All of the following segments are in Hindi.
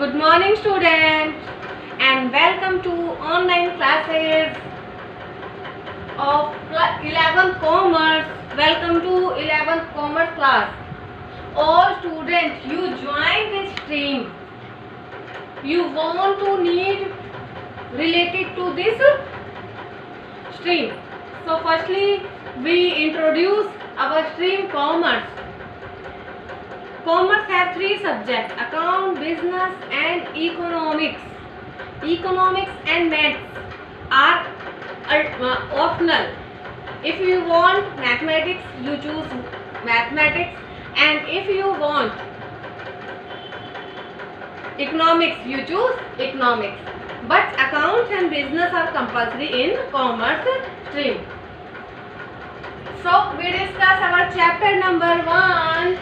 Good morning students and welcome to online classes of 11th Commerce. Welcome to 11th Commerce class. All students, you join this stream. You want to need related to this stream. So firstly we introduce our stream Commerce. Commerce have three subjects: account, business and economics. Economics and maths are optional. If you want mathematics, you choose mathematics, and if you want economics, you choose economics. But accounts and business are compulsory in commerce stream. So we discuss our chapter number 1.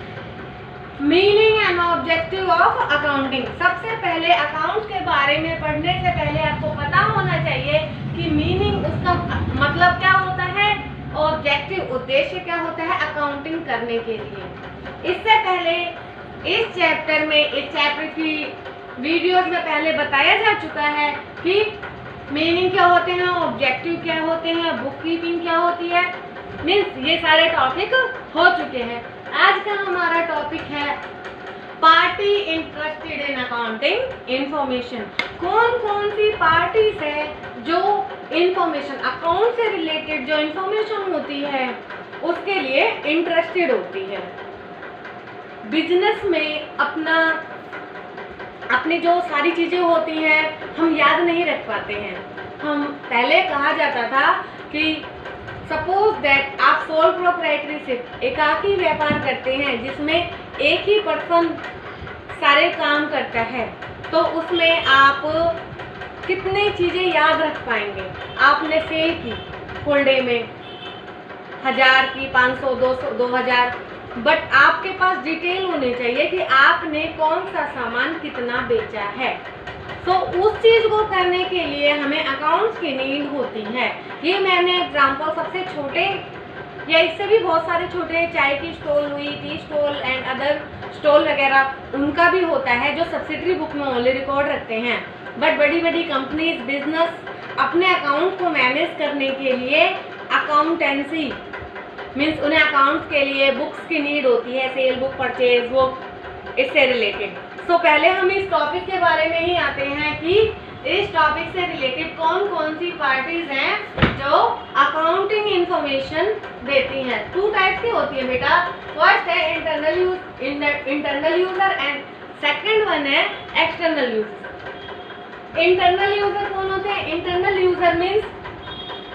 Meaning and objective of accounting. सबसे पहले अकाउंट्स के बारे में पढ़ने से पहले आपको पता होना चाहिए कि मीनिंग, उसका मतलब क्या होता है, ऑब्जेक्टिव उद्देश्य क्या होता है अकाउंटिंग करने के लिए। इससे पहले इस चैप्टर की वीडियोस में पहले बताया जा चुका है कि मीनिंग क्या होते हैं, ऑब्जेक्टिव क्या होते हैं, बुक कीपिंग क्या होती है, मीन्स ये सारे टॉपिक हो चुके हैं। आज का हमारा टॉपिक है party interested in accounting information. कौन कौन सी पार्टीज है जो इंफॉर्मेशन अकाउंट से रिलेटेड जो इंफॉर्मेशन होती है उसके लिए इंटरेस्टेड होती है। बिजनेस में अपनी जो सारी चीजें होती हैं हम याद नहीं रख पाते हैं। हम पहले कहा जाता था कि सपोज दैट आप सोल प्रोप्राइटरशिप एकाकी व्यापार करते हैं जिसमें एक ही पर्सन सारे काम करता है, तो उसमें आप कितनी चीज़ें याद रख पाएंगे। आपने सेल की फुल डे में 1000 की, 500, 200, 2000, बट आपके पास डिटेल होनी चाहिए कि आपने कौन सा सामान कितना बेचा है। तो उस चीज़ को करने के लिए हमें अकाउंट्स की नीड होती है। ये मैंने एग्जांपल सबसे छोटे या इससे भी बहुत सारे छोटे, चाय की स्टॉल हुई, tea stall and other stall वगैरह, उनका भी होता है जो सब्सिडरी बुक में ओनली रिकॉर्ड रखते हैं। बट बड़ी बड़ी कंपनीज, बिजनेस अपने अकाउंट को मैनेज करने के लिए अकाउंटेंसी मीन्स उन्हें अकाउंट्स के लिए बुक्स की नीड होती है, सेल बुक, परचेज बुक, इससे रिलेटेड। तो पहले हम इस टॉपिक के बारे में ही आते हैं कि इस टॉपिक से रिलेटेड कौन कौन सी पार्टीज हैं जो अकाउंटिंग इंफॉर्मेशन देती हैं। 2 टाइप्स की होती है बेटा। फर्स्ट है internal user and second one है एक्सटर्नल यूजर। इंटरनल यूजर कौन होते हैं? इंटरनल यूजर मीन्स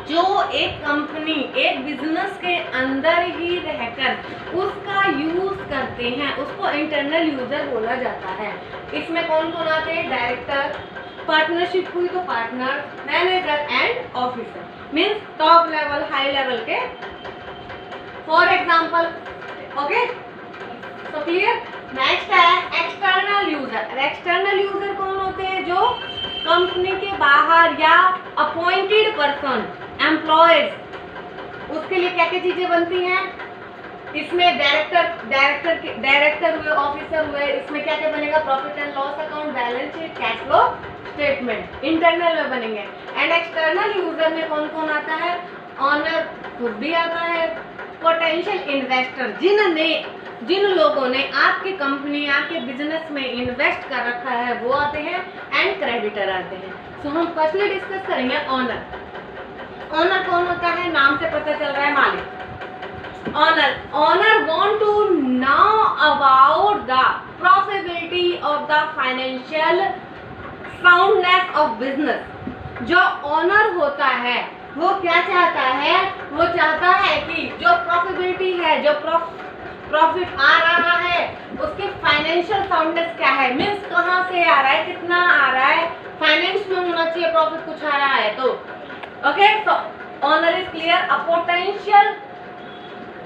जो एक कंपनी, एक बिजनेस के अंदर ही रहकर उसका यूज करते हैं, उसको इंटरनल यूजर बोला जाता है। इसमें कौन कौन आते हैं? डायरेक्टर, पार्टनरशिप हुई तो partner, manager and officer means top level, high level के। फॉर एग्जाम्पल, ओके, तो क्लियर। नेक्स्ट है एक्सटर्नल यूजर। एक्सटर्नल यूजर कौन होते हैं? जो कंपनी के बाहर या अपॉइंटेड पर्सन, एम्प्लॉयज, उसके लिए क्या क्या चीजें बनती हैं? इसमें डायरेक्टर हुए, ऑफिसर हुए, इसमें क्या क्या बनेगा? Profit and loss account, balance sheet, cash flow statement internal में बनेंगे। एंड एक्सटर्नल यूजर में कौन कौन आता है? ऑनर खुद भी आता है, पोटेंशियल इन्वेस्टर जिन लोगों ने आपकी कंपनी, आपके बिजनेस में इन्वेस्ट कर रखा है वो आते हैं, एंड क्रेडिटर आते हैं। सो हम फर्स्टली डिस्कस करेंगे ऑनर। ऑनर कौन होता है? नाम से पता चल रहा है, मालिक। Owner want to know about the profitability of the financial soundness of business. जो ऑनर होता है वो क्या चाहता है? वो चाहता है कि जो प्रॉफिटेबिलिटी है, जो प्रॉफिट आ रहा है, उसकी फाइनेंशियल साउंडनेस क्या है, मीन्स कहाँ से आ रहा है, कितना आ रहा है, फाइनेंस में होना चाहिए प्रॉफिट कुछ आ रहा है तो। ओके, तो owner is clear. A potential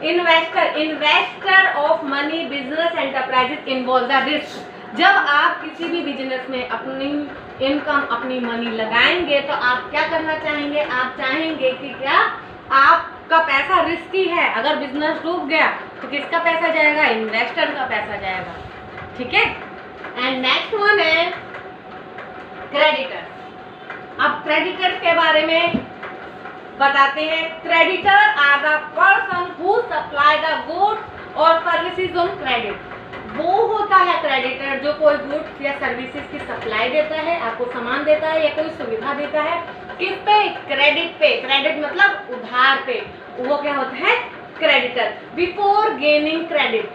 investor of money business enterprises involve the risk. जब आप किसी भी बिजनेस में अपनी इनकम, अपनी मनी लगाएंगे तो आप क्या करना चाहेंगे? आप चाहेंगे कि क्या आपका पैसा रिस्की है, अगर बिजनेस डूब गया तो किसका पैसा जाएगा? इन्वेस्टर का पैसा जाएगा। ठीक है। एंड नेक्स्ट वन है क्रेडिटर। अब क्रेडिटर के बारे में बताते हैं। Creditor are the person who supply the goods और सर्विसेज ऑन क्रेडिट। वो होता है क्रेडिटर जो कोई गुड्स या सर्विसेज की सप्लाई देता है, आपको सामान देता है या कोई सुविधा देता है। किस पे? क्रेडिट पे। क्रेडिट मतलब उधार पे, वो क्या होता है? क्रेडिटर। बिफोर गेनिंग क्रेडिट,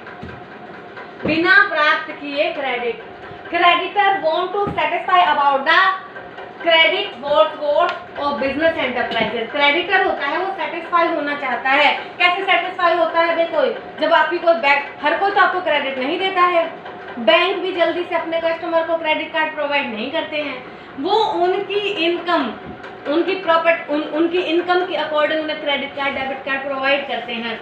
बिना प्राप्त किए credit. Creditor want to satisfy about the credit worth of business enterprises. Creditor होता है वो सेटिस्फाई होना चाहता है। कैसे सेटिस्फाई होता है? देखो, जब आपकी कोई बैंक, हर कोई तो आपको क्रेडिट नहीं देता है, बैंक भी जल्दी से अपने कस्टमर को क्रेडिट कार्ड प्रोवाइड नहीं करते हैं। वो उनकी इनकम, उनकी प्रॉपर्टी, उनकी इनकम के अकॉर्डिंग उन्हें credit card, debit card provide करते हैं।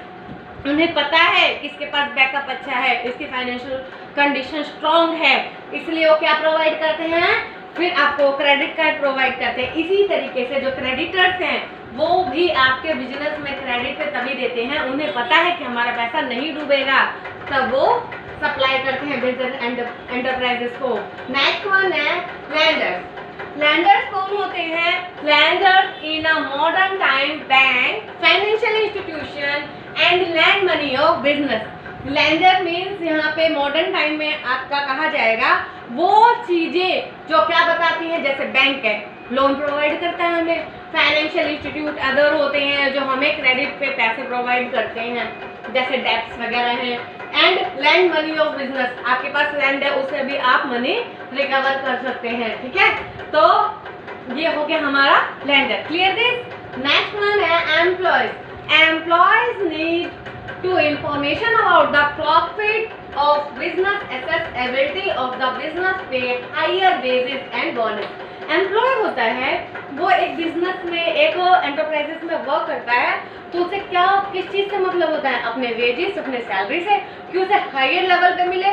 उन्हें पता है किसके पास बैकअप अच्छा है, इसकी फाइनेंशियल कंडीशन स्ट्रांग है, इसलिए वो क्या प्रोवाइड करते हैं? फिर आपको क्रेडिट कार्ड प्रोवाइड करते हैं। इसी तरीके से जो क्रेडिटर्स हैं वो भी आपके बिजनेस में क्रेडिट पे तभी देते हैं, उन्हें पता है कि हमारा पैसा नहीं डूबेगा, तब वो सप्लाई करते हैं बिजनेस एंटरप्राइजेस को। नेक्स्ट वन है लैंडर्स। लैंडर्स कौन होते हैं? Landers in a modern time bank, financial institution and land money of business. Lander means यहाँ पे मॉडर्न टाइम में आपका कहा जाएगा वो चीजें जो क्या बताती हैं, जैसे बैंक है, लोन प्रोवाइड करता है हमें, फाइनेंशियल इंस्टीट्यूट अदर होते हैं जो हमें क्रेडिट पे पैसे प्रोवाइड करते हैं, जैसे डेब्ट्स वगैरह हैं, and land money of business, आपके पास लैंड है उससे भी आप मनी रिकवर कर सकते हैं। ठीक है, तो ये हो गया हमारा lander. Clear this? Next one है employees. Employees need to information about the profit of business, accessibility of the business, pay higher wages and bonus। Employ होता है वो एक बिजनेस में, एक एंटरप्राइजेस में वर्क करता है, तो उसे क्या, किस चीज से मतलब होता है? अपने वेजेस, अपने सैलरी से, कि उसे हायर लेवल पे मिले।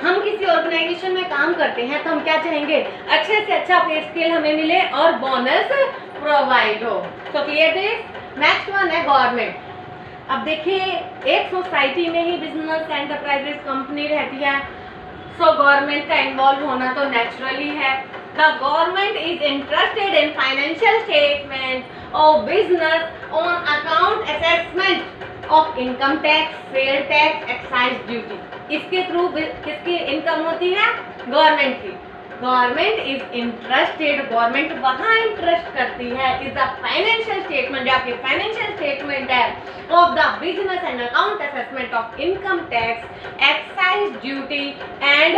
हम किसी ऑर्गेनाइजेशन में काम करते हैं तो हम क्या चाहेंगे? अच्छे से अच्छा पे स्केल हमें मिले और बोनस प्रोवाइड हो। तो क्लियर दिस? नेक्स्ट वन है गवर्नमेंट। अब देखिए, एक सोसाइटी में ही बिजनेस एंटरप्राइजेस कंपनी रहती है, सो गवर्नमेंट का इन्वॉल्व होना तो नेचुरली है। The government is interested in financial statement of business on account assessment of income tax, sale tax, excise duty. इसके थ्रू किसकी इनकम होती है? गवर्नमेंट की। गवर्नमेंट इज इंटरेस्टेड, गवर्नमेंट वहाँ इंटरेस्ट करती है इज द फाइनेंशियल स्टेटमेंट, जो आपकी फाइनेंशियल स्टेटमेंट है, of the business and account assessment of income tax, excise duty and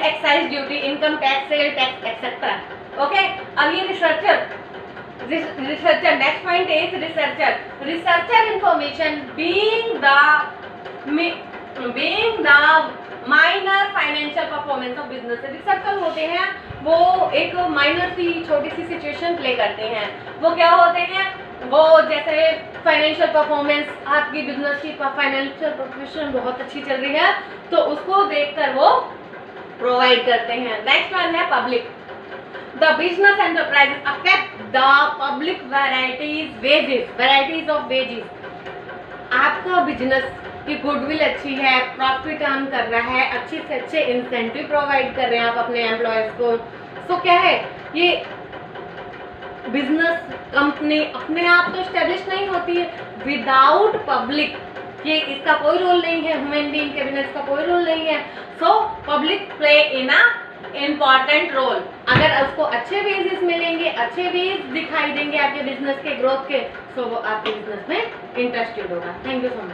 excise duty, income tax, sale tax etcetera. Okay, अब ये researcher, next point is researcher information being the minor financial performance of business. Researcher होते हैं वो एक माइनर सी, छोटी सी सिचुएशन प्ले करते हैं। वो क्या होते हैं? वो जैसे फाइनेंशियल परफॉर्मेंस, आपकी बिजनेस की फाइनेंशियल परफॉर्मेंस बहुत अच्छी चल रही है तो उसको देखकर वो प्रोवाइड करते हैं। नेक्स्ट वन है public. The business enterprises affect the public varieties of wages. आपका बिजनेस की गुडविल अच्छी है, प्रॉफिट अर्न कर रहा है, अच्छे से अच्छे इंसेंटिव प्रोवाइड कर रहे हैं आप अपने एम्प्लॉयज को, तो क्या है, ये बिजनेस कंपनी अपने आप तो स्टैब्लिश नहीं होती है विदाउट पब्लिक। ये इसका कोई रोल नहीं है, ह्यूमन बीइंग के बिना इसका कोई रोल नहीं है। So public play in a important role. अगर उसको अच्छे वेजेस मिलेंगे, अच्छे वेज दिखाई देंगे आपके बिजनेस के ग्रोथ के, सो वो आपके बिजनेस में इंटरेस्टेड होगा। Thank you so much.